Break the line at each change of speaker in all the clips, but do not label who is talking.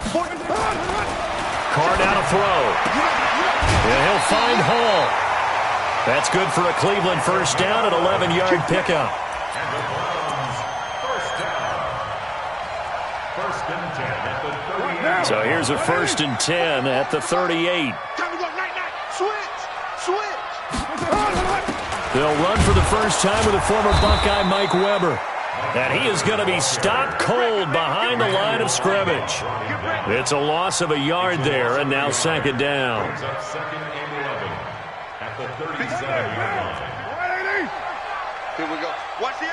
Carr now to throw. And he'll find Hall. That's good for a Cleveland first down at 11-yard pickup. So here's a 1st and 10 at the 38. They'll run for the first time with a former Buckeye, Mike Weber. And he is going to be stopped cold behind the line of scrimmage. It's a loss of a yard there, and now 2nd down.
Here we go. Watch the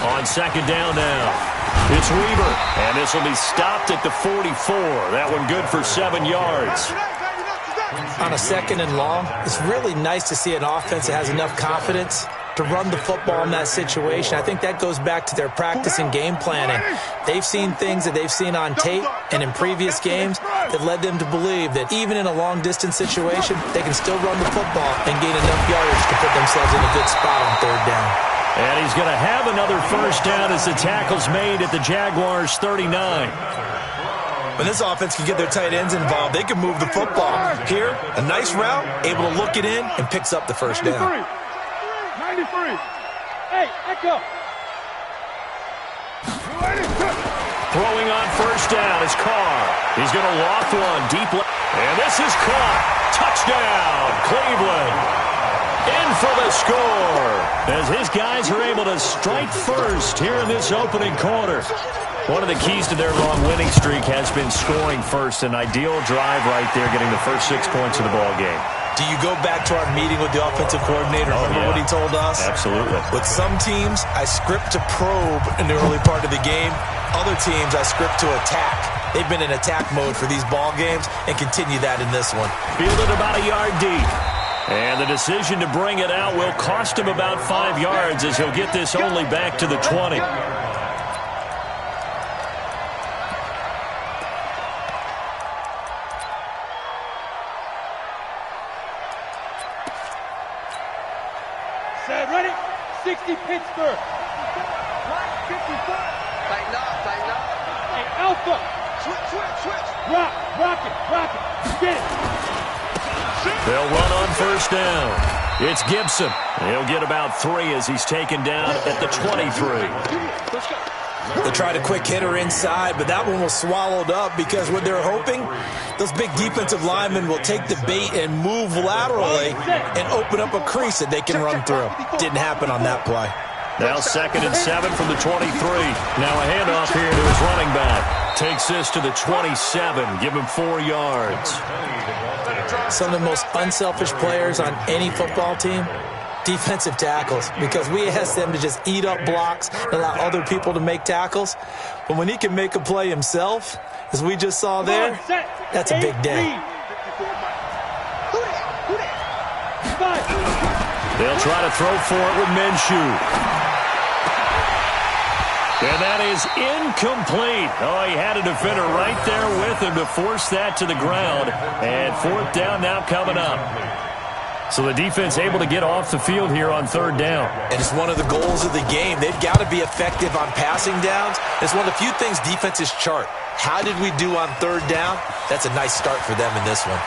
On 2nd down now, it's Weber. And this will be stopped at the 44. That one good for 7 yards.
On a 2nd and long, it's really nice to see an offense that has enough confidence to run the football in that situation. I think that goes back to their practice and game planning. They've seen things that they've seen on tape and in previous games that led them to believe that even in a long-distance situation, they can still run the football and gain enough yardage to put themselves in a good spot on 3rd down.
And he's going to have another first down as the tackle's made at the Jaguars' 39.
When this offense can get their tight ends involved, they can move the football. Here, a nice route, able to look it in, and picks up the first down.
93. Hey, echo.
Throwing on first down is Carr. He's going to loft one deep left. And this is caught. Touchdown, Cleveland. In for the score as his guys are able to strike first here in this opening quarter. One of the keys to their long winning streak has been scoring first. An ideal drive right there, getting the first 6 points of the ball game.
Do you go back to our meeting with the offensive coordinator? Remember what he told us?
Absolutely.
With some teams, I script to probe in the early part of the game. Other teams, I script to attack. They've been in attack mode for these ball games and continue that in this one.
Fielded about a yard deep. And the decision to bring it out will cost him about 5 yards as he'll get this only back to the 20.
Set, ready? 60 Pittsburgh. 54.
Tighten up.
Hey, Alpha.
Switch.
Rock it. Get it.
They'll run on first down. It's Gibson. He'll get about 3 as he's taken down at the 23.
Let's go.
They tried a quick hitter inside, but that one was swallowed up because what they're hoping, those big defensive linemen will take the bait and move laterally and open up a crease that they can run through. Didn't happen on that play.
Now 2nd and 7 from the 23. Now a handoff here to his running back. Takes this to the 27. Give him 4 yards.
Some of the most unselfish players on any football team, defensive tackles, because we ask them to just eat up blocks and allow other people to make tackles. But when he can make a play himself, as we just saw there, that's a big day.
They'll try to throw for it with Minshew. And that is incomplete. Oh, he had a defender right there with him to force that to the ground. And 4th down now coming up. So the defense able to get off the field here on 3rd down.
And it's one of the goals of the game. They've got to be effective on passing downs. It's one of the few things defenses chart. How did we do on 3rd down? That's a nice start for them in this one.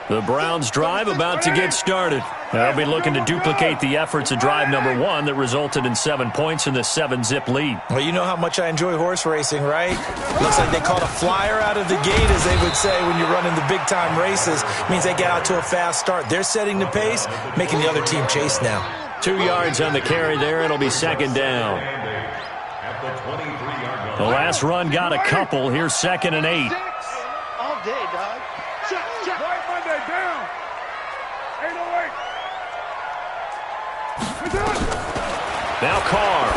The Browns' drive about to get started. They'll be looking to duplicate the efforts of drive number 1 that resulted in 7 points in the 7-zip lead.
Well, you know how much I enjoy horse racing, right? Looks like they caught a flyer out of the gate, as they would say when you're running the big-time races. Means they get out to a fast start. They're setting the pace, making the other team chase now.
2 yards on the carry there. It'll be 2nd down. The last run got a couple. Here's 2nd and 8.
All day, dog. Check.
Right Monday, down. 808.
Now Carr.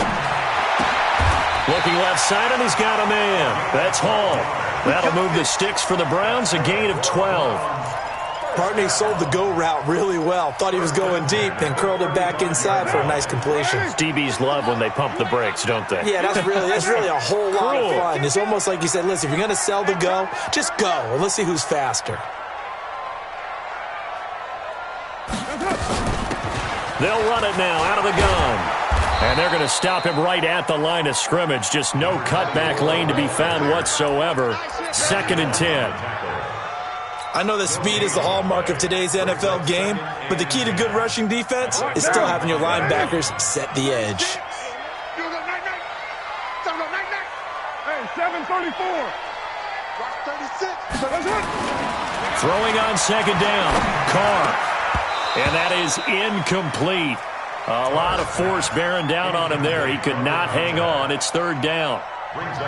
Looking left side, and he's got a man. That's Hall. That'll move the sticks for the Browns, a gain of 12.
Partney sold the go route really well. Thought he was going deep, then curled it back inside for a nice completion.
DBs love when they pump the brakes, don't they?
Yeah, that's really a whole lot of fun. It's almost like you said, listen, if you're going to sell the go, just go, and let's see who's faster.
They'll run it now out of the gun. And they're going to stop him right at the line of scrimmage. Just no cutback lane to be found whatsoever. 2nd and 10.
I know that speed is the hallmark of today's NFL game, but the key to good rushing defense is still having your linebackers set the edge.
Hey, 734.
36.
Throwing on 2nd down. Carr. And that is incomplete. A lot of force bearing down on him there. He could not hang on. It's 3rd down.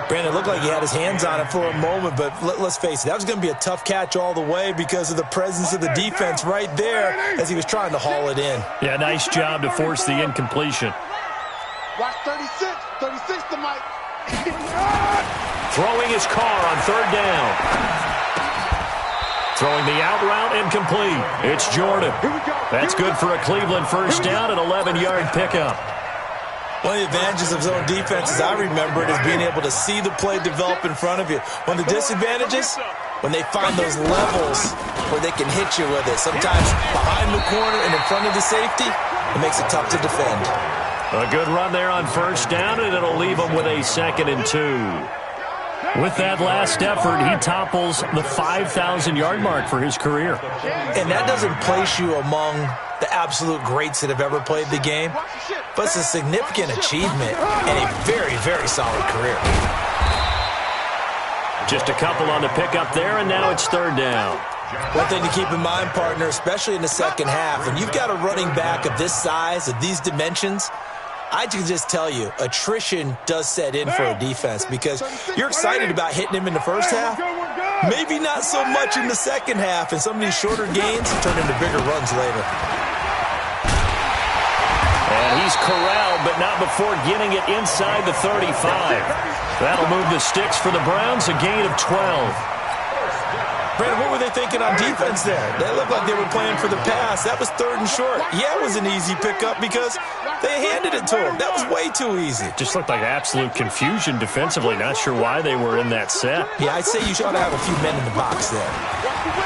Brandon, it looked like he had his hands on it for a moment, but let's face it, that was going to be a tough catch all the way because of the presence of the defense right there as he was trying to haul it in.
Yeah, nice job to force the incompletion.
Watch 36. 36 to Mike.
Throwing his Carr on 3rd down. Throwing the out route incomplete. It's Jordan. That's good for a Cleveland 1st down and 11-yard pickup.
One of the advantages of zone defense, as I remember it, is being able to see the play develop in front of you. One of the disadvantages, when they find those levels where they can hit you with it. Sometimes behind the corner and in front of the safety, it makes it tough to defend.
A good run there on 1st down, and it'll leave them with a 2nd and 2. With that last effort, he topples the 5,000-yard mark for his career.
And that doesn't place you among the absolute greats that have ever played the game, but it's a significant achievement and a very, very solid career.
Just a couple on the pickup there, and now it's 3rd down.
One thing to keep in mind, partner, especially in the second half, when you've got a running back of this size, of these dimensions, I can just tell you, attrition does set in for a defense because you're excited about hitting him in the first half. Maybe not so much in the second half, and some of these shorter gains turn into bigger runs later.
And he's corralled, but not before getting it inside the 35. That'll move the sticks for the Browns, a gain of 12.
Brandon, what were they thinking on defense there? They looked like they were playing for the pass. That was 3rd and short. Yeah, it was an easy pickup because they handed it to him. That was way too easy.
Just looked like absolute confusion defensively. Not sure why they were in that set.
Yeah, I'd say you should have a few men in the box there.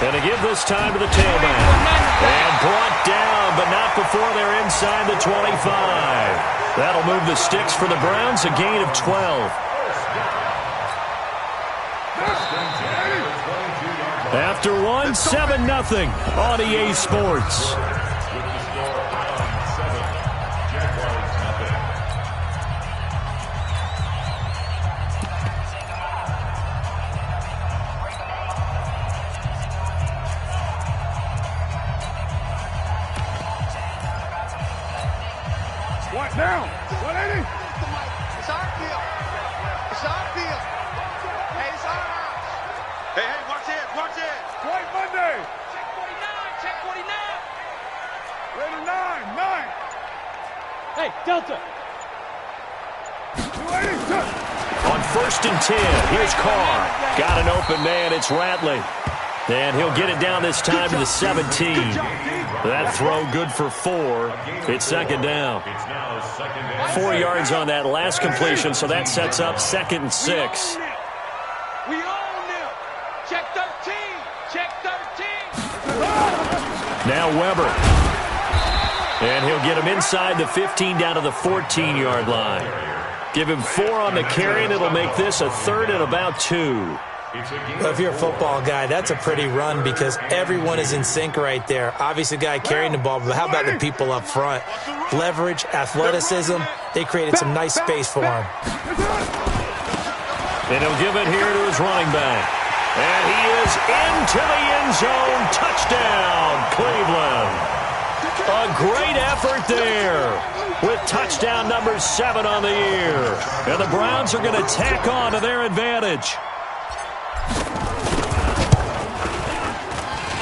Gonna give this time to the tailback. And brought down, but not before they're inside the 25. That'll move the sticks for the Browns, a gain of 12. After one, 7-0 on EA Sports.
What down? 180?
It's our field. It's our field. Hey, it's our house. Hey, watch it, watch it.
White Monday.
Check 49, check 49.
Raider 9. Hey, Delta. 280, touch.
On 1st and 10, here's Carr. Got an open man, it's Ratley. And he'll get it down this time to the 17. That throw good for 4. It's 2nd down. 4 yards on that last completion, so that sets up 2nd and 6.
We own them. Check 13. Check 13.
Now Weber. And he'll get him inside the 15 down to the 14-yard line. Give him 4 on the carry, and it'll make this a 3rd and about 2.
Well, if you're a football guy, that's a pretty run because everyone is in sync right there. Obviously, the guy carrying the ball, but how about the people up front? Leverage, athleticism, they created some nice space for him.
And he'll give it here to his running back. And he is into the end zone. Touchdown, Cleveland. A great effort there with touchdown number 7 on the year. And the Browns are going to tack on to their advantage.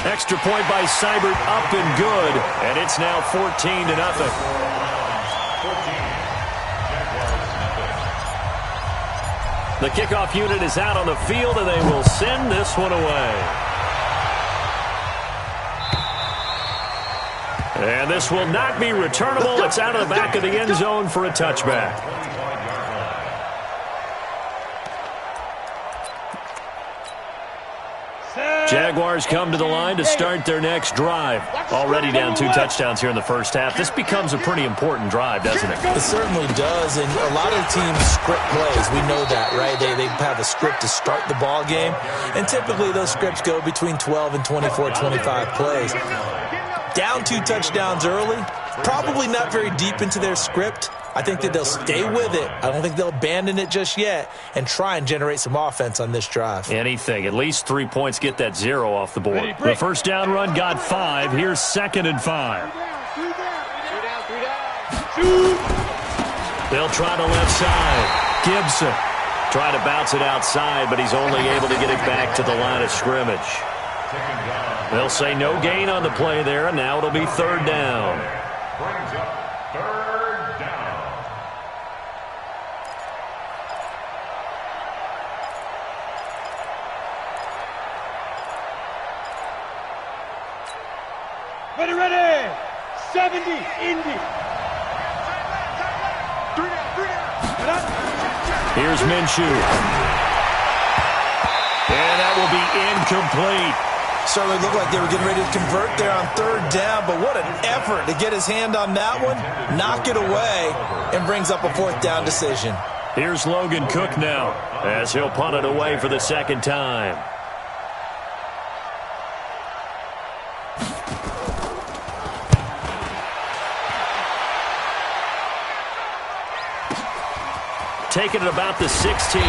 Extra point by Seibert, up and good, and it's now 14-0. The kickoff unit is out on the field, and they will send this one away. And this will not be returnable. It's out of the back of the end zone for a touchback. Jaguars come to the line to start their next drive. Already down 2 touchdowns here in the first half. This becomes a pretty important drive, doesn't it?
It certainly does, and a lot of teams script plays. We know that, right? They have a script to start the ball game, and typically those scripts go between 12 and 24, 25 plays. Down 2 touchdowns early, probably not very deep into their script. I think that they'll stay with it. I don't think they'll abandon it just yet and try and generate some offense on this drive.
Anything. At least 3 points, get that 0 off the board. The first down run got 5. Here's 2nd and 5. They'll try to left side. Gibson try to bounce it outside, but he's only able to get it back to the line of scrimmage. They'll say no gain on the play there, and now it'll be 3rd down.
Ready. 70, Indy.
Here's Minshew. And that will be incomplete.
Certainly looked like they were getting ready to convert there on 3rd down, but what an effort to get his hand on that one, knock it away, and brings up a 4th down decision.
Here's Logan Cook now as he'll punt it away for the 2nd time. Taking it about the 16.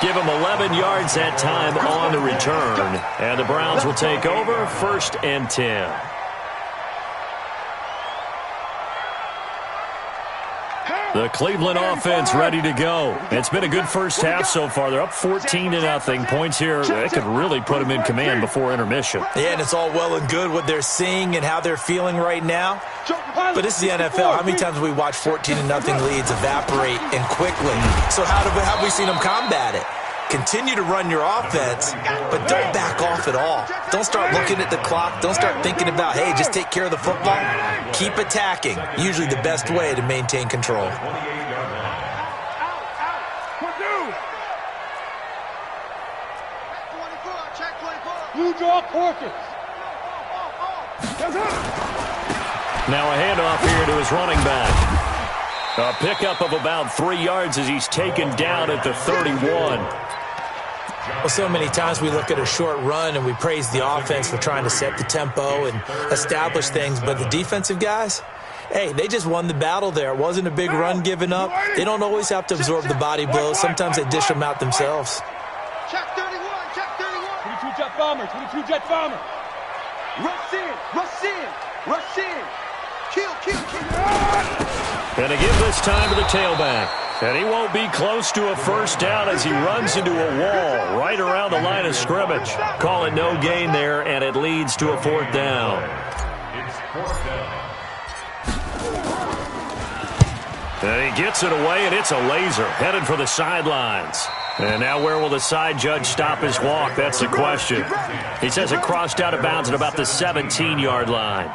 Give him 11 yards that time on the return. And the Browns will take over 1st and 10. The Cleveland offense ready to go. It's been a good first half so far. They're up 14-0. Points here, they could really put them in command before intermission.
Yeah, and it's all well and good what they're seeing and how they're feeling right now. But this is the NFL. How many times have we watched 14-0 leads evaporate and quickly? So how have we seen them combat it? Continue to run your offense, but don't back off at all. Don't start looking at the clock. Don't start thinking about, hey, just take care of the football. Keep attacking. Usually the best way to maintain control.
Blue draw quarters.
Now a handoff here to his running back. A pickup of about 3 yards as he's taken down at the 31.
Well, so many times we look at a short run and we praise the offense for trying to set the tempo and establish things, but the defensive guys, hey, they just won the battle there. It wasn't a big run given up. They don't always have to absorb the body blows. Sometimes they dish them out themselves.
Check 31, check 31.
22 jet bomber, 22 jet bomber.
Rush in, rush in, rush in. Kill.
And to give this time to the tailback. And he won't be close to a 1st down as he runs into a wall right around the line of scrimmage. Call it no gain there, and it leads to a 4th down. And he gets it away, and it's a laser headed for the sidelines. And now where will the side judge stop his walk? That's the question. He says it crossed out of bounds at about the 17-yard line.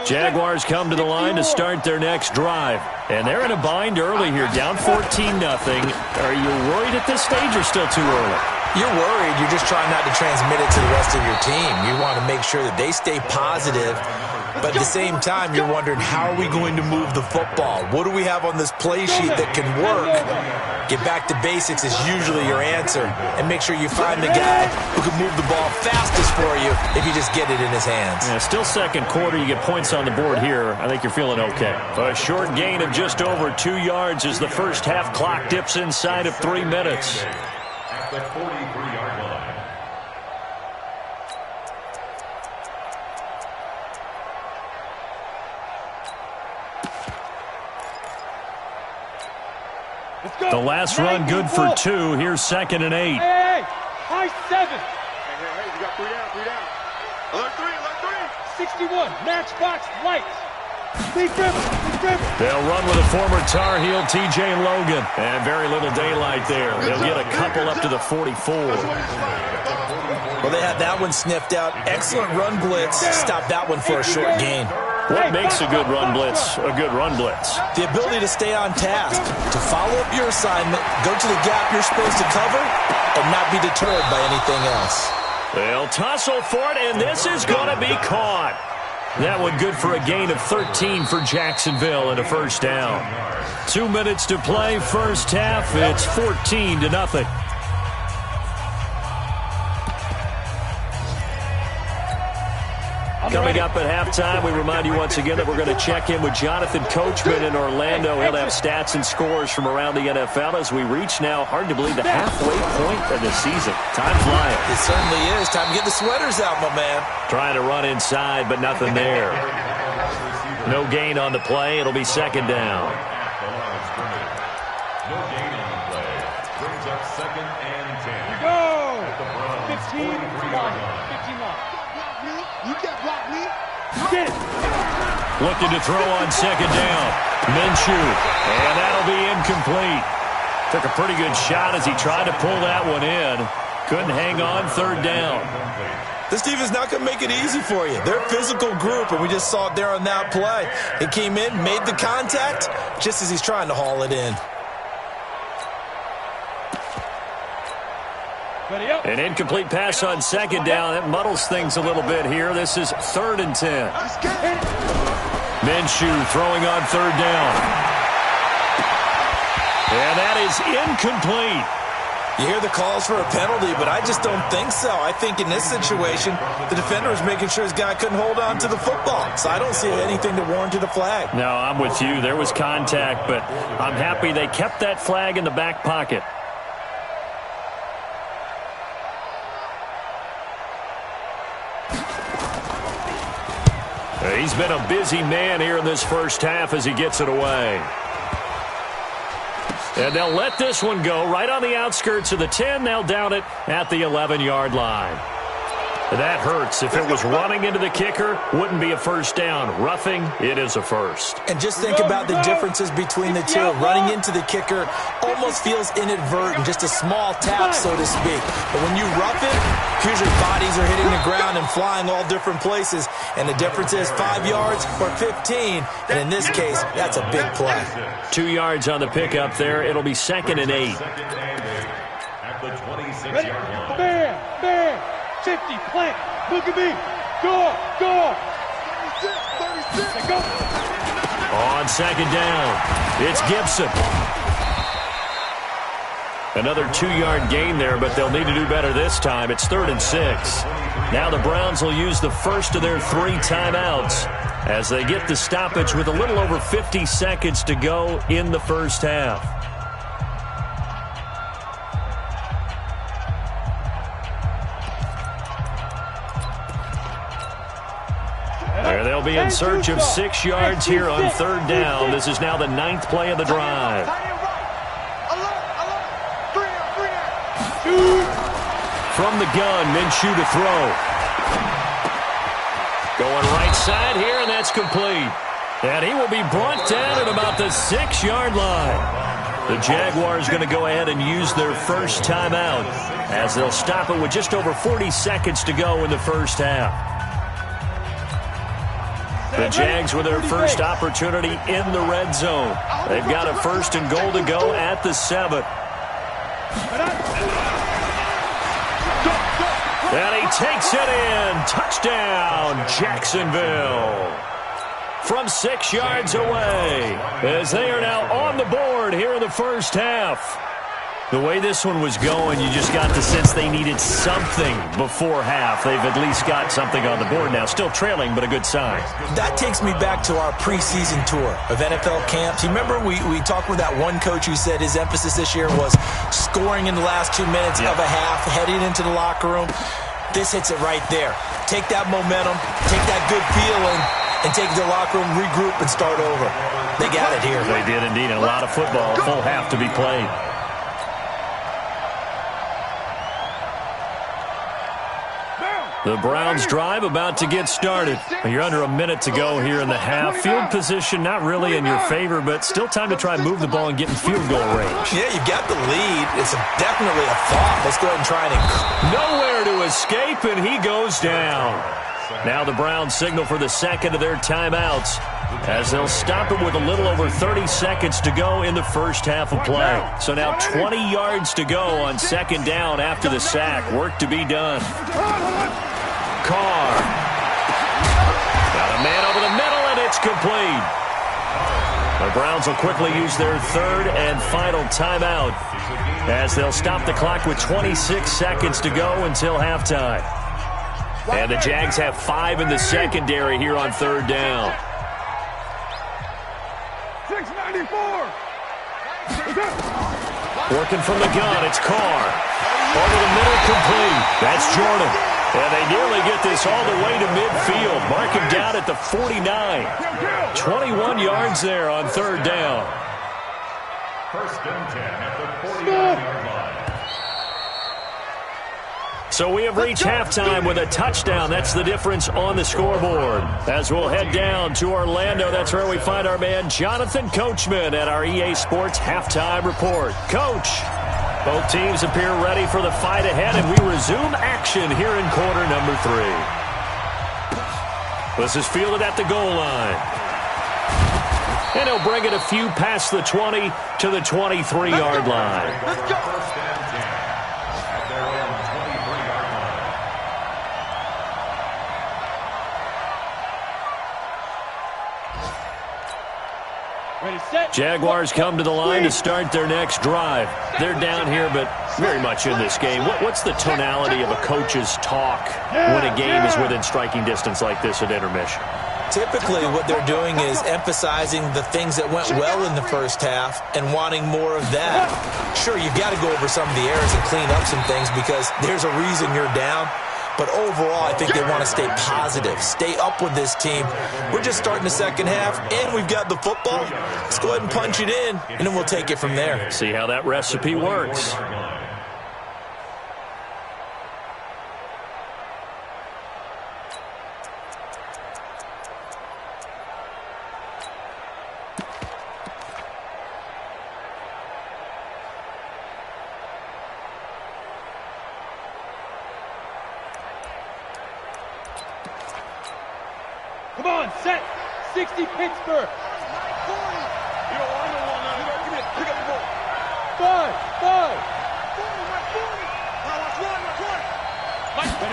Jaguars come to the line to start their next drive. And they're in a bind early here, down 14-0. Are you worried at this stage or still too early?
You're worried. You're just trying not to transmit it to the rest of your team. You want to make sure that they stay positive. But at the same time, you're wondering, how are we going to move the football? What do we have on this play sheet that can work? Get back to basics is usually your answer. And make sure you find the guy who can move the ball fastest for you if you just get it in his hands.
Yeah, still 2nd quarter. You get points on the board here. I think you're feeling okay. A short gain of just over 2 yards as the first half clock dips inside of 3 minutes.
At the 43-yard line.
The last run good for 2. Here's 2nd and 8.
Hey, high 7.
Hey, you got 3 down. Alert 3.
61, matchbox lights.
They'll run with a former Tar Heel, T.J. Logan. And very little daylight there. They'll get a couple up to the 44.
Well, they had that one sniffed out. Excellent run blitz. Stop that one for a short gain.
What makes a good run blitz a good run blitz?
The ability to stay on task, to follow up your assignment, go to the gap you're supposed to cover, and not be deterred by anything else.
They'll tussle for it, and this is going to be caught. That one good for a gain of 13 for Jacksonville and a first down. 2 minutes to play, first half. It's 14-0. Coming up at halftime, we remind you once again that we're going to check in with Jonathan Coachman in Orlando. He'll have stats and scores from around the NFL as we reach now, hard to believe, the halfway point of the season. Time flying.
It certainly is. Time to get the sweaters out, my man.
Trying to run inside, but nothing there. No gain on the play. It'll be second down.
No gain on the play. Brings up second and 10.
Go!
At the Browns'
15
43-yard line.
15 line.
You can't block me.
Get it.
Looking to throw on second down. Minshew. And that'll be incomplete. Took a pretty good shot as he tried to pull that one in. Couldn't hang on, third down.
This defense not going to make it easy for you. They're a physical group, and we just saw it there on that play. He came in, made the contact, just as he's trying to haul it in.
An incomplete pass on second down. That muddles things a little bit here. This is 3rd and 10. Minshew throwing on third down. And that is incomplete.
You hear the calls for a penalty, but I just don't think so. I think in this situation, the defender was making sure his guy couldn't hold on to the football. So I don't see anything to warrant a flag.
No, I'm with you. There was contact, but I'm happy they kept that flag in the back pocket. He's been a busy man here in this first half as he gets it away. And they'll let this one go right on the outskirts of the 10. They'll down it at the 11-yard line. That hurts. If it was running into the kicker, wouldn't be a first down. Roughing, it is a first.
And just think about the differences between the two. Running into the kicker almost feels inadvertent, just a small tap, so to speak. But when you rough it, usually bodies are hitting the ground and flying all different places. And the difference is 5 yards or 15. And in this case, that's a big play.
2 yards on the pickup there. It'll be 2nd and 8.
At the 26-yard line.
Bam! Bam! 50, plant, look at me, go, go. 36, go.
On second down, it's Gibson. Another 2-yard gain there, but they'll need to do better this time. It's 3rd and 6. Now the Browns will use the first of their 3 timeouts as they get the stoppage with a little over 50 seconds to go in the first half. They'll be in search of 6 yards here on 3rd down. This is now the 9th play of the drive. From the gun, Minshew to throw. Going right side here, and that's complete. And he will be brought down at about the 6-yard line. The Jaguars going to go ahead and use their first timeout as they'll stop it with just over 40 seconds to go in the first half. The Jags with their first opportunity in the red zone. They've got a 1st and goal to go at the 7. And he takes it in. Touchdown, Jacksonville. From 6 yards away as they are now on the board here in the first half. The way this one was going, you just got the sense they needed something before half. They've at least got something on the board now. Still trailing, but a good sign.
That takes me back to our preseason tour of NFL camps. You remember we talked with that one coach who said his emphasis this year was scoring in the last 2 minutes of a half, heading into the locker room. This hits it right there. Take that momentum, take that good feeling, and take it to the locker room, regroup, and start over. They got it here.
They did indeed. And a lot of football, full half to be played. The Browns drive about to get started. You're under a minute to go here in the half. Field position not really in your favor, but still time to try and move the ball and get in field goal range.
Yeah, you've got the lead. It's definitely a thought. Let's go ahead and try it.
Nowhere to escape, and he goes down. Now the Browns signal for the second of their timeouts as they'll stop it with a little over 30 seconds to go in the first half of play. So now 20 yards to go on second down after the sack. Work to be done. Carr. Got a man over the middle, and it's complete. The Browns will quickly use their third and final timeout as they'll stop the clock with 26 seconds to go until halftime. And the Jags have 5 in the secondary here on third down.
694.
Working from the gun, it's Carr. Over the middle, complete. That's Jordan. And they nearly get this all the way to midfield. Mark him down at the 49. 21 yards there on third down.
First and 10 at the 49-yard line.
So we have reached halftime with a touchdown. That's the difference on the scoreboard. As we'll head down to Orlando, that's where we find our man Jonathan Coachman at our EA Sports Halftime Report. Coach, both teams appear ready for the fight ahead, and we resume action here in quarter number 3. This is fielded at the goal line. And he'll bring it a few past the 20 to the 23-yard line.
Let's go.
First and 10 at their own 23-yard line.
Ready, set.
Jaguars come to the line to start their next drive. They're down here, but very much in this game. What's the tonality of a coach's talk when a game is within striking distance like this at intermission?
Typically, what they're doing is emphasizing the things that went well in the first half and wanting more of that. Sure, you've got to go over some of the errors and clean up some things because there's a reason you're down. But overall, I think they want to stay positive, stay up with this team. We're just starting the second half, and we've got the football. Let's go ahead and punch it in, and then we'll take it from there.
See how that recipe works.
Come on, set. 60 Pittsburgh. 5, 5.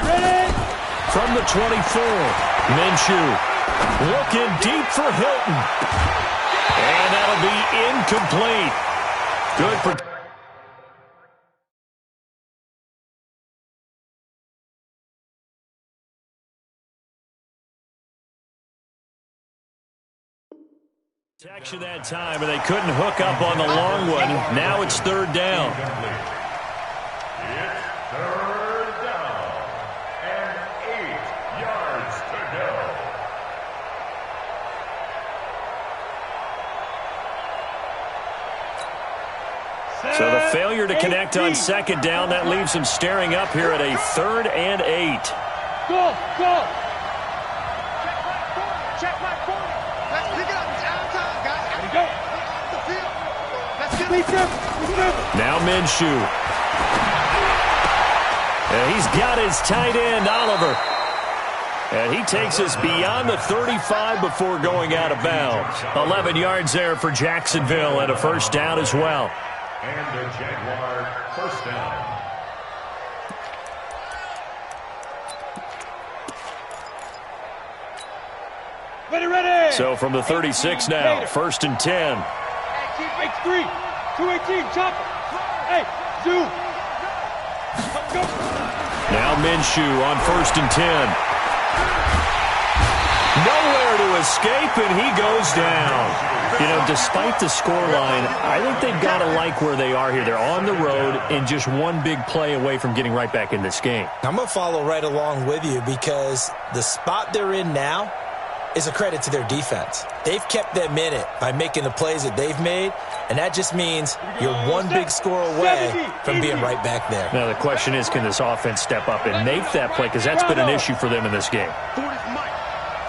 Ready?
From the 24, Minshew looking deep for Hilton. And that'll be incomplete. Good protection that time, and they couldn't hook up on the long one. Now it's third down.
It's third down and 8 yards to go.
So the failure to connect on second down, that leaves him staring up here at a 3rd and 8.
Go, go.
Check my corner. Let's pick it up. It's out of time, guys.
Ready, go.
Off the field. Let's get
Please,
it.
Now Minshew. And he's got his tight end, Oliver. And he takes us beyond the 35 before going out of bounds. 11 yards there for Jacksonville and a first down as well.
And a Jaguar first down.
Ready.
So from the 36 now, 1st and 10.
Fake 3. 218. Chop it. Hey, zoom. Go.
Now Minshew on 1st and 10. Nowhere to escape, and he goes down. You know, despite the scoreline, I think they've got to like where they are here. They're on the road and just one big play away from getting right back in this game.
I'm going to follow right along with you because the spot they're in now, is a credit to their defense. They've kept them in it by making the plays that they've made, and that just means you're one big score away from being right back there.
Now, the question is, can this offense step up and make that play? Because that's been an issue for them in this game.
40's Mike.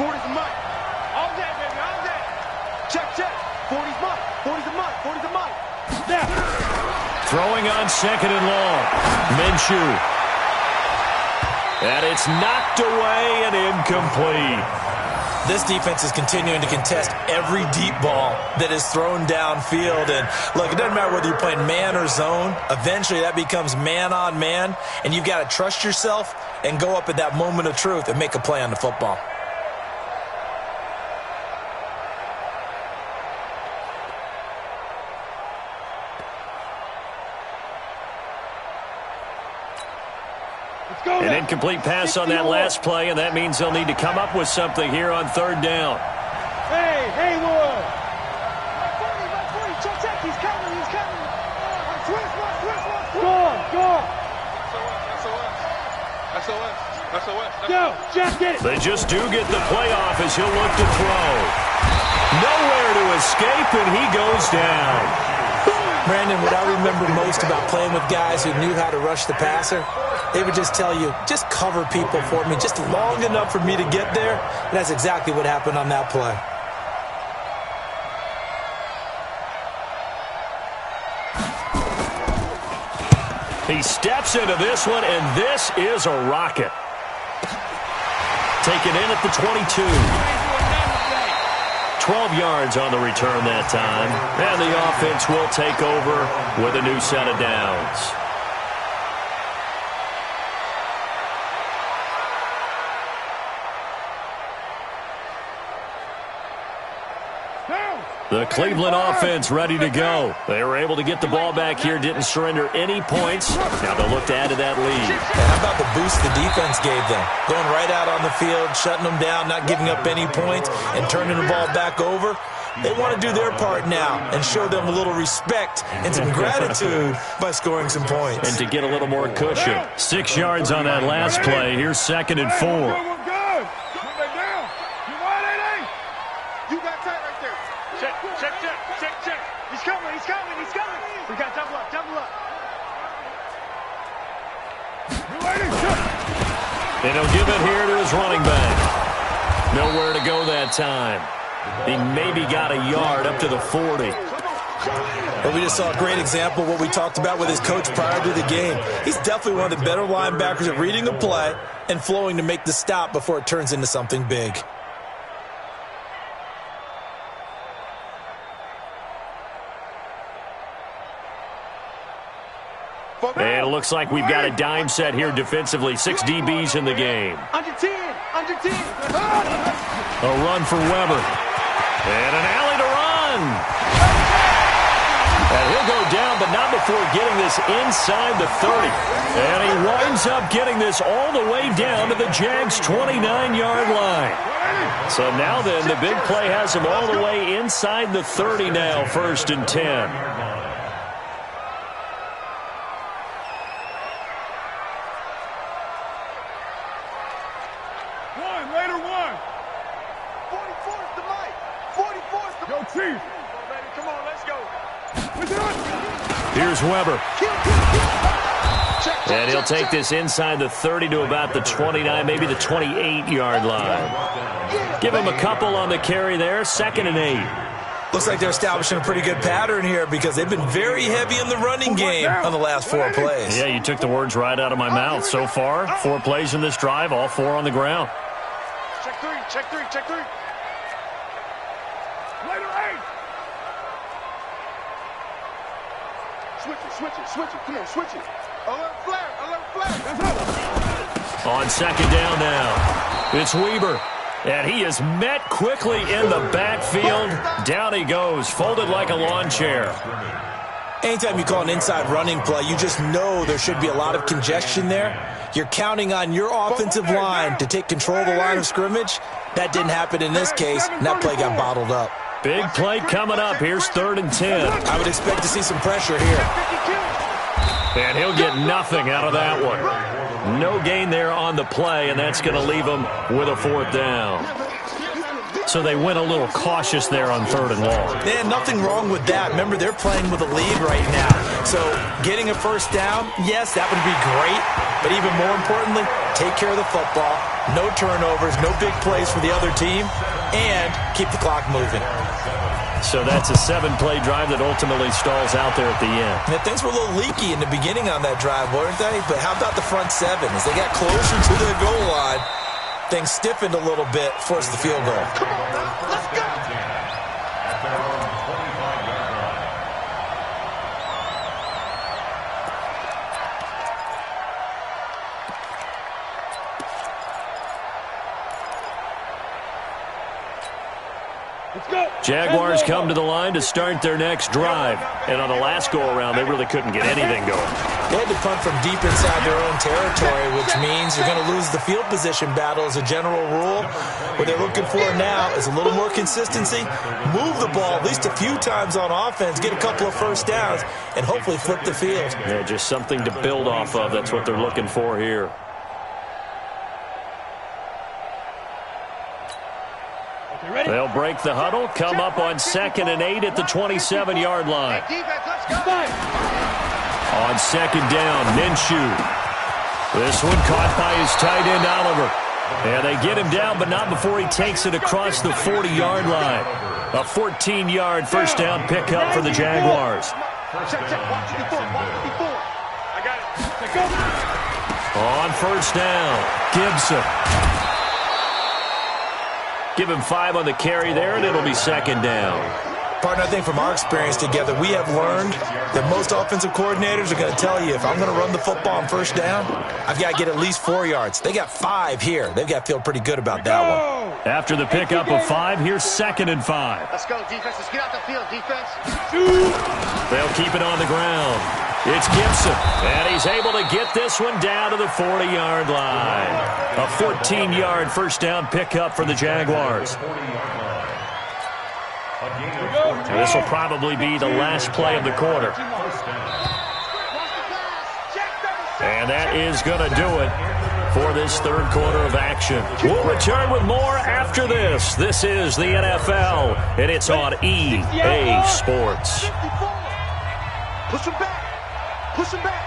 40's Mike. All day, baby, all day. Check, check. 40's Mike. 40's a Mike. 40's a Mike.
Throwing on second and long. Minshew. And it's knocked away and incomplete.
This defense is continuing to contest every deep ball that is thrown downfield. And look, it doesn't matter whether you're playing man or zone. Eventually that becomes man on man. And you've got to trust yourself and go up at that moment of truth and make a play on the football.
An incomplete pass on that last play, and that means they'll need to come up with something here on third down.
Hey, Haywood!
Check, check. He's coming. He's coming. Switch.
Go!
SOS.
Go! Jack, get it!
They just do get the playoff as he'll look to throw. Nowhere to escape, and he goes down.
Brandon, what I remember most about playing with guys who knew how to rush the passer, they would just tell you, just cover people for me, just long enough for me to get there. And that's exactly what happened on that play.
He steps into this one, and this is a rocket. Taken in at the 22. 12 yards on the return that time. And the offense will take over with a new set of downs. The Cleveland offense ready to go. They were able to get the ball back here, didn't surrender any points. Now they'll look to add to that lead.
And how about the boost the defense gave them? Going right out on the field, shutting them down, not giving up any points, and turning the ball back over. They want to do their part now and show them a little respect and some gratitude by scoring some points.
And to get a little more cushion. 6 yards on that last play. Here's 2nd and 4.
Check. He's coming. We got double up.
And he'll give it here to his running back. Nowhere to go that time. He maybe got a yard up to the 40.
Well, we just saw a great example of what we talked about with his coach prior to the game. He's definitely one of the better linebackers at reading a play and flowing to make the stop before it turns into something big.
And it looks like we've got a dime set here defensively. 6 DBs in the game.
Under 10.
A run for Weber. And an alley to run. And he'll go down, but not before getting this inside the 30. And he winds up getting this all the way down to the Jags' 29-yard line. So now then, the big play has him all the way inside the 30 now, 1st and 10. Here's Weber. And he'll take this inside the 30 to about the 29, maybe the 28-yard line. Give him a couple on the carry there. 2nd and 8.
Looks like they're establishing a pretty good pattern here because they've been very heavy in the running game on the last 4 plays.
Yeah, you took the words right out of my mouth. So far, 4 plays in this drive, all 4 on the ground.
Check three. Switch it. Come on, switch it. Alert flag.
On 2nd down now, it's Weber. And he is met quickly in the backfield. Down he goes, folded like a lawn chair.
Anytime you call an inside running play, you just know there should be a lot of congestion there. You're counting on your offensive line to take control of the line of scrimmage. That didn't happen in this case, and that play got bottled up.
Big play coming up. Here's 3rd and 10.
I would expect to see some pressure here.
And he'll get nothing out of that one. No gain there on the play, and that's going to leave him with a 4th down. so they went a little cautious there on 3rd and long.
Yeah, nothing wrong with that. Remember, they're playing with a lead right now. So getting a first down, yes, that would be great. But even more importantly, take care of the football. No turnovers, no big plays for the other team, and keep the clock moving.
So that's a 7-play drive that ultimately stalls out there at the end.
Yeah, things were a little leaky in the beginning on that drive, weren't they? But how about the front 7? As they got closer to the goal line, things stiffened a little bit, forced the field goal.
Come on now, let's go.
Jaguars come to the line to start their next drive. And on the last go-around, they really couldn't get anything going.
They had to punt from deep inside their own territory, which means you're going to lose the field position battle as a general rule. What they're looking for now is a little more consistency, move the ball at least a few times on offense, get a couple of first downs, and hopefully flip the field.
Yeah, just something to build off of. That's what they're looking for here. They'll break the huddle, come up on 2nd and 8 at the 27-yard line. On 2nd down, Minshew. This one caught by his tight end, Oliver. And they get him down, but not before he takes it across the 40-yard line. A 14-yard first down pickup for the Jaguars. On first down, Gibson. Give him 5 on the carry there, and it'll be 2nd down.
Partner, I think from our experience together, we have learned that most offensive coordinators are going to tell you, if I'm going to run the football on first down, I've got to get at least 4 yards. They got 5 here. They've got to feel pretty good about that one.
After the pickup of 5, here's 2nd and 5.
Let's go, defense. Let's get out the field, defense.
They'll keep it on the ground. It's Gibson, and he's able to get this one down to the 40-yard line. A 14-yard first down pickup for the Jaguars. And this will probably be the last play of the quarter. And that is going to do it for this 3rd quarter of action. We'll return with more after this. This is the NFL, and it's on EA Sports.
Push him back. Push him back.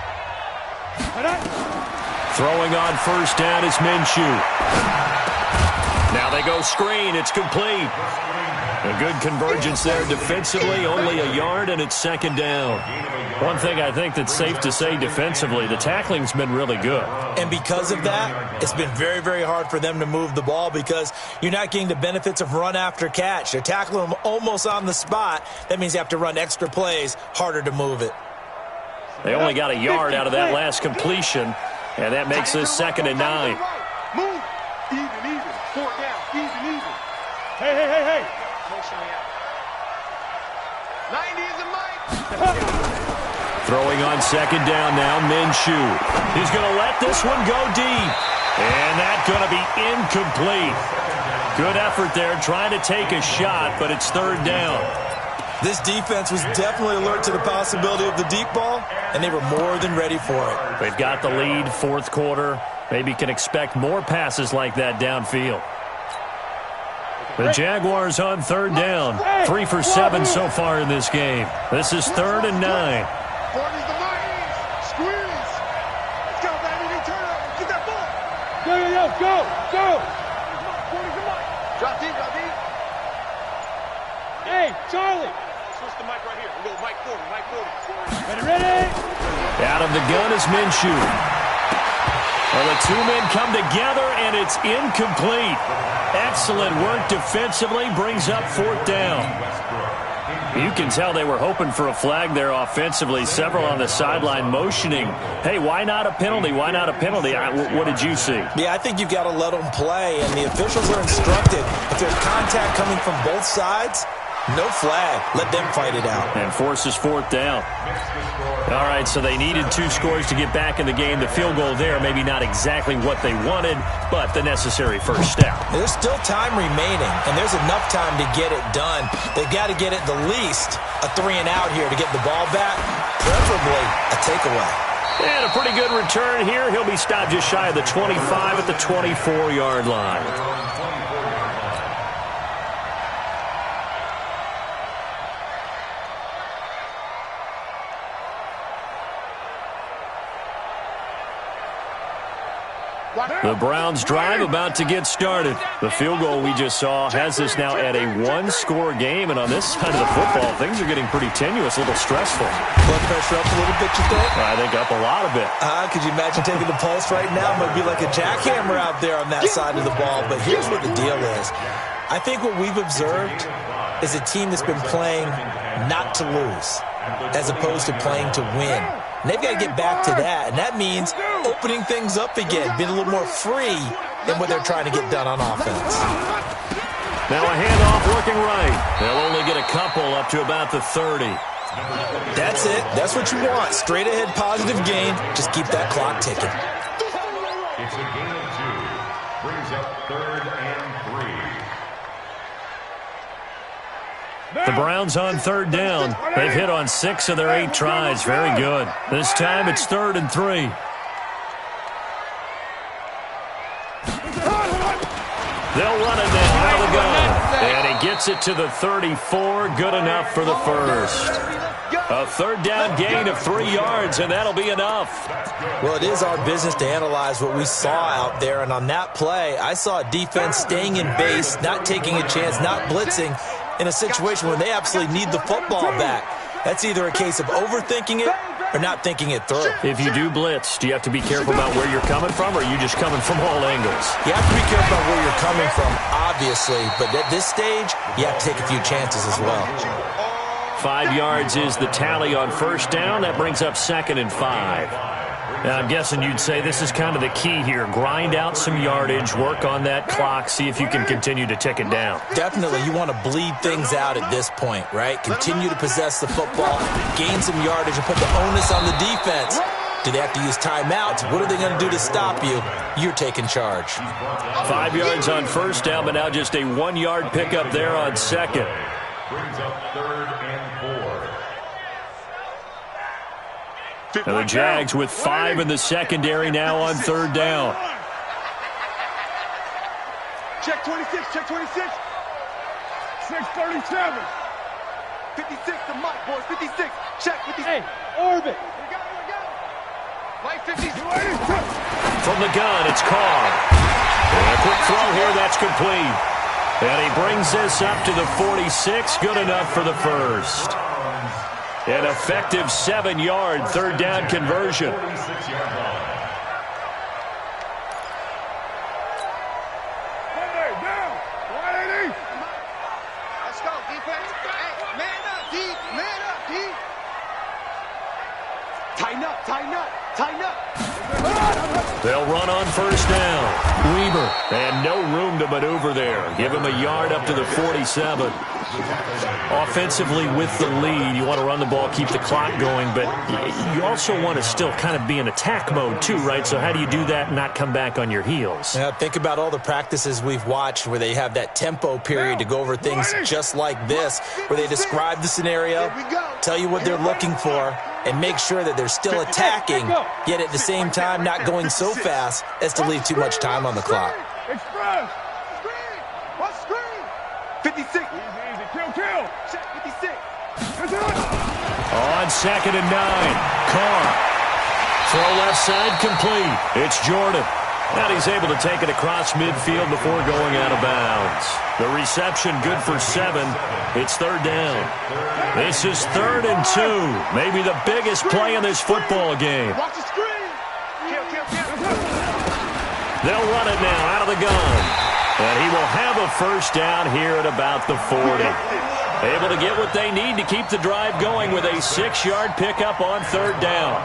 Throwing on first down is Minshew. Now they go screen. It's complete. A good convergence there defensively, only a yard, and it's 2nd down. One thing I think that's safe to say defensively, the tackling's been really good.
And because of that, it's been very, very hard for them to move the ball because you're not getting the benefits of run after catch. They're tackling them almost on the spot. That means you have to run extra plays, harder to move it.
They only got a yard out of that last completion, and that makes this 2nd and 9.
Move. Even. 4 down. Even.
Hey.
Motionally out. 90 is a mic.
Throwing on 2nd down now, Minshew. He's going to let this one go deep. And that's going to be incomplete. Good effort there, trying to take a shot, but it's 3rd down.
This defense was definitely alert to the possibility of the deep ball, and they were more than ready for it.
They've got the lead, 4th quarter. Maybe can expect more passes like that downfield. The Jaguars on 3rd down. 3 for 7 so far in this game. This is 3rd and 9.
40's the mic. Squeeze. Let's go, baby. Turn over. Get that ball.
Go.
40's the mic. Drop deep.
Hey, Charlie.
Switch the mic right here. We'll go mic 40.
Ready?
Out of the gun is Minshew. Well, the 2 men come together, and it's incomplete. Excellent work defensively, brings up 4th down. You can tell they were hoping for a flag there offensively. Several on the sideline motioning, hey, why not a penalty? Why not a penalty? What did you see?
Yeah, I think you've got to let them play, and the officials are instructed. If there's contact coming from both sides, no flag. Let them fight it out.
And forces 4th down. All right, so they needed 2 scores to get back in the game. The field goal there, maybe not exactly what they wanted, but the necessary first step.
There's still time remaining, and there's enough time to get it done. They've got to get at the least a 3 and out here to get the ball back, preferably a takeaway.
And a pretty good return here. He'll be stopped just shy of the 25 at the 24-yard line. The Browns drive about to get started. The field goal we just saw has us now at a one-score game, and on this side of the football, things are getting pretty tenuous, a little stressful.
Blood pressure up a little bit, you think?
I think up a lot of it.
Could you imagine taking the pulse right now? It might be like a jackhammer out there on that side of the ball, but here's what the deal is. I think what we've observed is a team that's been playing not to lose as opposed to playing to win. And they've got to get back to that, and that means opening things up again, being a little more free than what they're trying to get done on offense.
Now a handoff looking right. They'll only get a couple up to about the 30.
That's it. That's what you want. Straight ahead positive gain. Just keep that clock ticking.
It's a gain of 2. Brings up 3rd and 3.
The Browns on 3rd down. They've hit on 6 of their 8 tries. Very good. This time it's 3rd and 3. They'll run it now out of the gun. And he gets it to the 34. Good enough for the first. A 3rd down gain of 3 yards, and that'll be enough.
Well, it is our business to analyze what we saw out there. And on that play, I saw a defense staying in base, not taking a chance, not blitzing, in a situation where they absolutely need the football back. That's either a case of overthinking it or not thinking it through.
If you do blitz, do you have to be careful about where you're coming from, or are you just coming from all angles?
You have to be careful about where you're coming from, obviously, but at this stage, you have to take a few chances as well.
5 yards is the tally on 1st down. That brings up 2nd and 5. Now, I'm guessing you'd say this is kind of the key here. Grind out some yardage, work on that clock, see if you can continue to tick it down.
Definitely, you want to bleed things out at this point, right? Continue to possess the football, gain some yardage, and put the onus on the defense. Do they have to use timeouts? What are they going to do to stop you? You're taking charge.
5 yards on 1st down, but now just a 1-yard pickup there on 2nd.
Brings up 3rd and 4.
And the Jags with 5 in the secondary now on 3rd down.
Check 26, check 26.
637.
56 to Mike, boys, 56. Check 56.
Hey, orbit.
Light 56.
From the gun, it's Carr. And a quick throw here, that's complete. And he brings this up to the 46. Good enough for the first. An effective 7-yard 3rd down conversion.
46-yard line.
Down. 180.
Let's go, defense. Hey, man up, D. Man up, D. Tighten up, tighten up, tighten up.
They'll run on 1st down. Weaver, and no room to maneuver there. Give him a yard up to the 47. Offensively with the lead, you want to run the ball, keep the clock going, but you also want to still kind of be in attack mode too, right? So how do you do that and not come back on your heels?
Yeah, think about all the practices we've watched where they have that tempo period to go over things just like this, where they describe the scenario, tell you what they're looking for, and make sure that they're still attacking, yet at the same time not going so fast as to leave too much time on the clock.
Express.
Screen. What screen? 56.
Easy. Kill.
Check 56.
On 2nd and 9, Carr. Throw left side complete. It's Jordan. And he's able to take it across midfield before going out of bounds. The reception good for 7. It's 3rd down. This is 3rd and 2. Maybe the biggest play in this football game.
Watch the screen. Kill.
They'll run it now out of the gun. And he will have a 1st down here at about the 40. Able to get what they need to keep the drive going with a 6-yard pickup on 3rd down.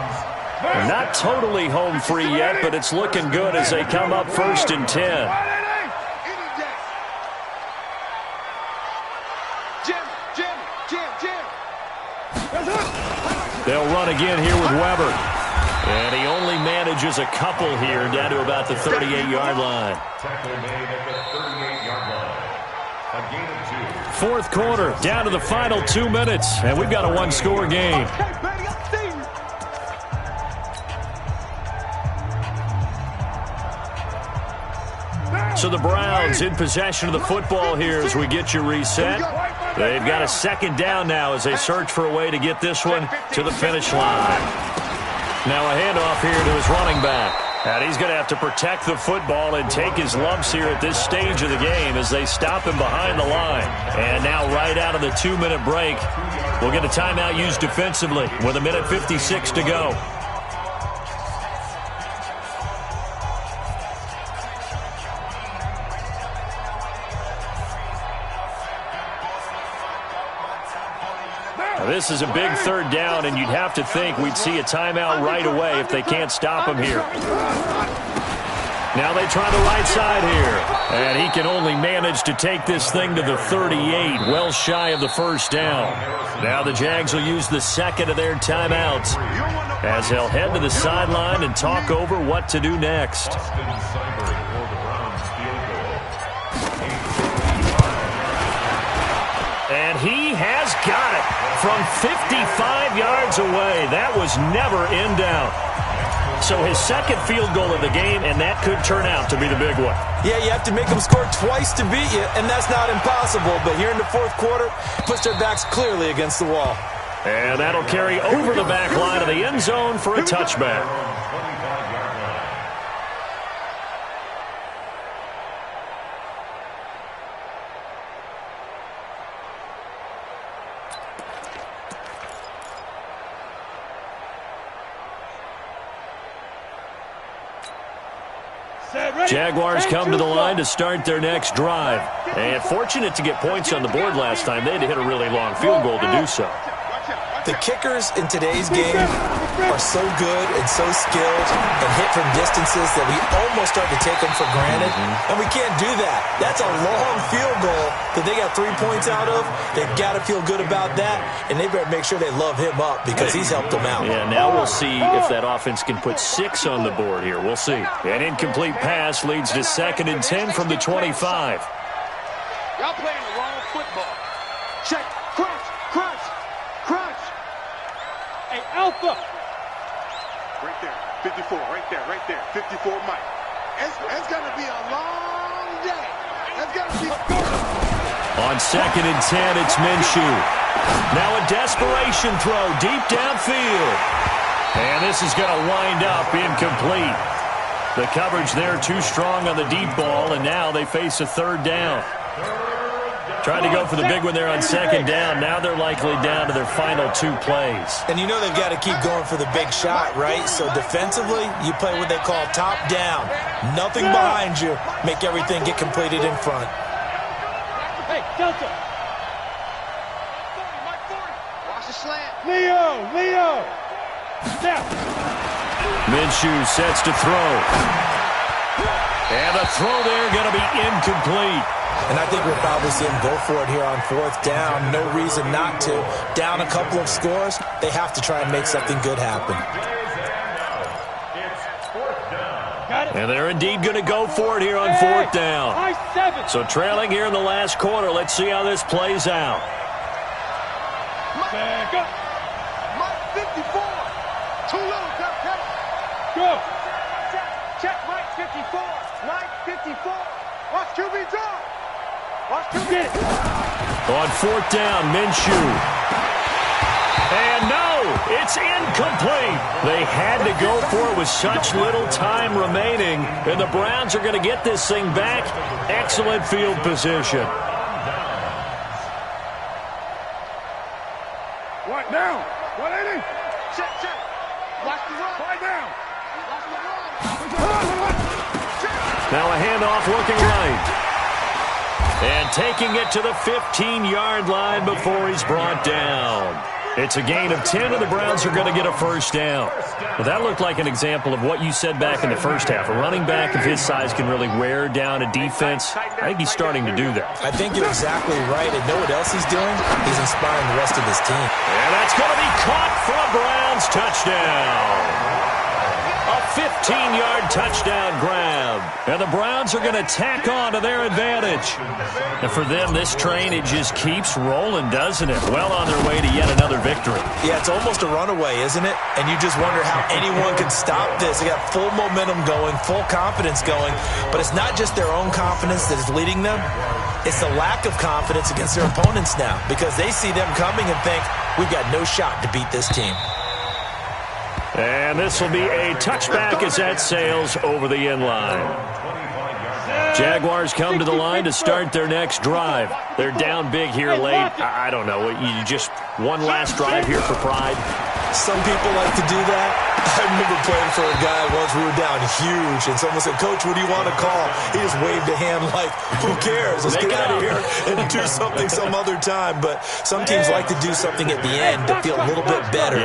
Not totally home free yet, but it's looking good as they come up 1st and 10. They'll run again here with Weber. And he only manages a couple here down to about the 38-yard line.
Tackle made at the 38-yard line. A gain of 2.
4th quarter, down to the final 2 minutes, and we've got a 1-score game. So the Browns in possession of the football here as we get you reset. They've got a 2nd down now as they search for a way to get this one to the finish line. Now a handoff here to his running back. And he's going to have to protect the football and take his lumps here at this stage of the game as they stop him behind the line. And now right out of the 2-minute break, we'll get a timeout used defensively with 1:56 to go. This is a big third down, and you'd have to think we'd see a timeout right away if they can't stop him here. Now they try the right side here, and he can only manage to take this thing to the 38, well shy of the first down. Now the Jags will use the second of their timeouts as they'll head to the sideline and talk over what to do next. And he has got it from 55 yards away. That was never in doubt. So his second field goal of the game, and that could turn out to be the big one.
Yeah, you have to make them score twice to beat you, and that's not impossible. But here in the fourth quarter, puts their backs clearly against the wall.
And that'll carry over the back line of the end zone for a touchback. Jaguars come to the line to start their next drive. And fortunate to get points on the board last time. They had to hit a really long field goal to do so.
The kickers in today's game are so good and so skilled and hit from distances that we almost start to take them for granted. And we can't do that. That's a long field goal that they got 3 points out of. They've got to feel good about that, and they better make sure they love him up because he's helped them out.
Yeah, now we'll see if that offense can put 6 on the board here. We'll see. An incomplete pass leads to 2nd and 10 from the 25.
Y'all playing the wrong football. Check. Crunch. Crunch. Crunch.
Hey, Alpha.
Right there. 54. Right there. Right there. 54 Mike. It's going to be a long day. It's going to be
On 2nd and 10, it's Minshew. Now a desperation throw deep downfield. And this is going to wind up incomplete. The coverage there too strong on the deep ball, and now they face a 3rd down. Tried to go for the big one there on 2nd down. Now they're likely down to their final 2 plays.
And you know they've got to keep going for the big shot, right? So defensively, you play what they call top down. Nothing behind you. Make everything get completed in front.
Hey, Delta.
Watch the slant.
Leo. Snap.
Minshew sets to throw. And the throw there going to be incomplete.
And I think we'll probably see him go for it here on 4th down. No reason not to. Down a couple of scores, they have to try and make something good happen.
And they're indeed going to go for it here on 4th down. So trailing here in the last quarter. Let's see how this plays out.
Mike 54. Too low, check.
Go.
Check Mike 54. Mike 54. Watch QB draw. Watch QB.
Get it.
On 4th down, Minshew. And no, it's incomplete. They had to go for it with such little time remaining. And the Browns are going to get this thing back. Excellent field position.
What now? 180. Check. Watch the run. Quiet down.
Now a handoff looking right. And taking it to the 15-yard line before he's brought down. It's a gain of 10, and the Browns are going to get a 1st down. Well, that looked like an example of what you said back in the first half. A running back of his size can really wear down a defense. I think he's starting to do that.
I think you're exactly right. And know what else he's doing? He's inspiring the rest of his team.
And that's going to be caught for a Browns touchdown. A 15-yard touchdown grab. And the Browns are going to tack on to their advantage. And for them, this train, it just keeps rolling, doesn't it? Well on their way to yet another victory.
Yeah, it's almost a runaway, isn't it? And you just wonder how anyone can stop this. They got full momentum going, full confidence going. But it's not just their own confidence that is leading them. It's the lack of confidence against their opponents now, because they see them coming and think, we've got no shot to beat this team.
And this will be a touchback as that sails over the end line. Jaguars come to the line to start their next drive. They're down big here late. I don't know. You just one last drive here for pride.
Some people like to do that. I remember playing for a guy once. We were down huge, and someone said, "Coach, what do you want to call?" He just waved a hand like, "Who cares? Let's get out of here and do something some other time." But some teams like to do something at the end to feel a little bit better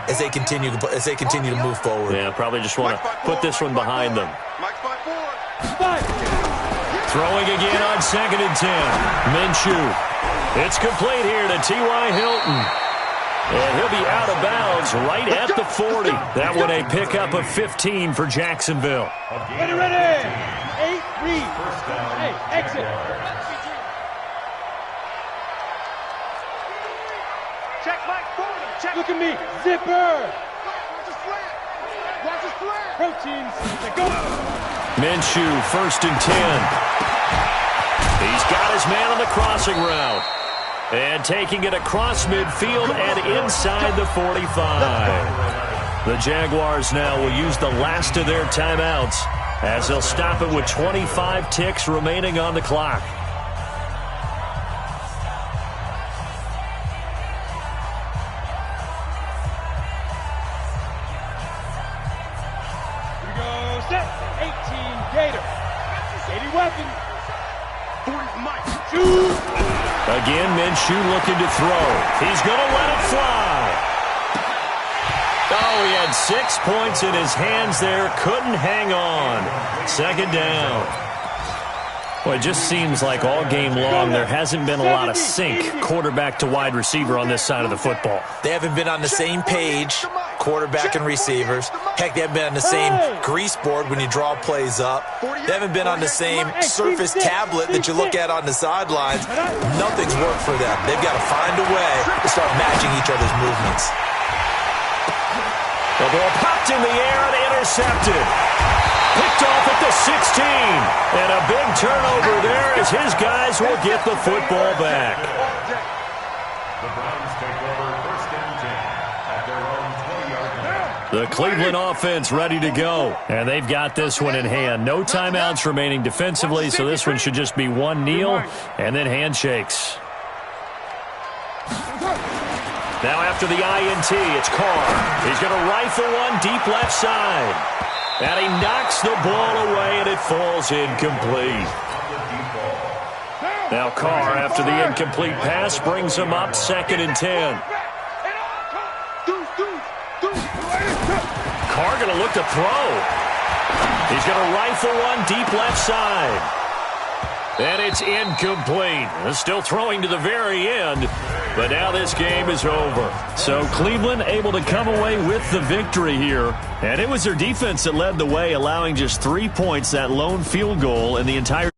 as they continue to move forward.
Yeah, probably just want to put this one behind them. Throwing again on 2nd and 10. Minshew. It's complete here to T.Y. Hilton. And he'll be out of bounds right at the 40. That one a pickup of 15 for Jacksonville.
Ready. 8, read. Hey, exit. Check Mike 40. Check. Look at me. Zipper. Watch his flag. Proteins. Go.
Minshew, 1st and 10. He's got his man on the crossing route. And taking it across midfield and inside the 45. The Jaguars now will use the last of their timeouts as they'll stop it with 25 ticks remaining on the clock.
Here we go. Set. 18 Gator. 80 weapon. 40 Mike. Shoot.
Again, Minshew looking to throw. He's going to let it fly. Oh, he had 6 points in his hands there. Couldn't hang on. 2nd down. Well, it just seems like all game long there hasn't been a lot of sync quarterback to wide receiver on this side of the football.
They haven't been on the same page, quarterback and receivers. Heck, they haven't been on the same grease board when you draw plays up. They haven't been on the same surface tablet that you look at on the sidelines. Nothing's worked for them. They've got to find a way to start matching each other's movements.
The ball popped in the air and intercepted. Picked off at the 16. And a big turnover there as his guys will get the football back.
The Browns take over 1st and 10 at their own 20-yard line.
The Cleveland offense ready to go. And they've got this one in hand. No timeouts remaining defensively, so this one should just be one kneel and then handshakes. Now after the INT, it's Carr. He's going to rifle one deep left side. And he knocks the ball away, and it falls incomplete. Now Carr, after the incomplete pass, brings him up 2nd and 10. Carr going to look to throw. He's going to rifle one deep left side. And it's incomplete. Still throwing to the very end, but now this game is over. So Cleveland able to come away with the victory here. And it was their defense that led the way, allowing just 3 points, that lone field goal in the entire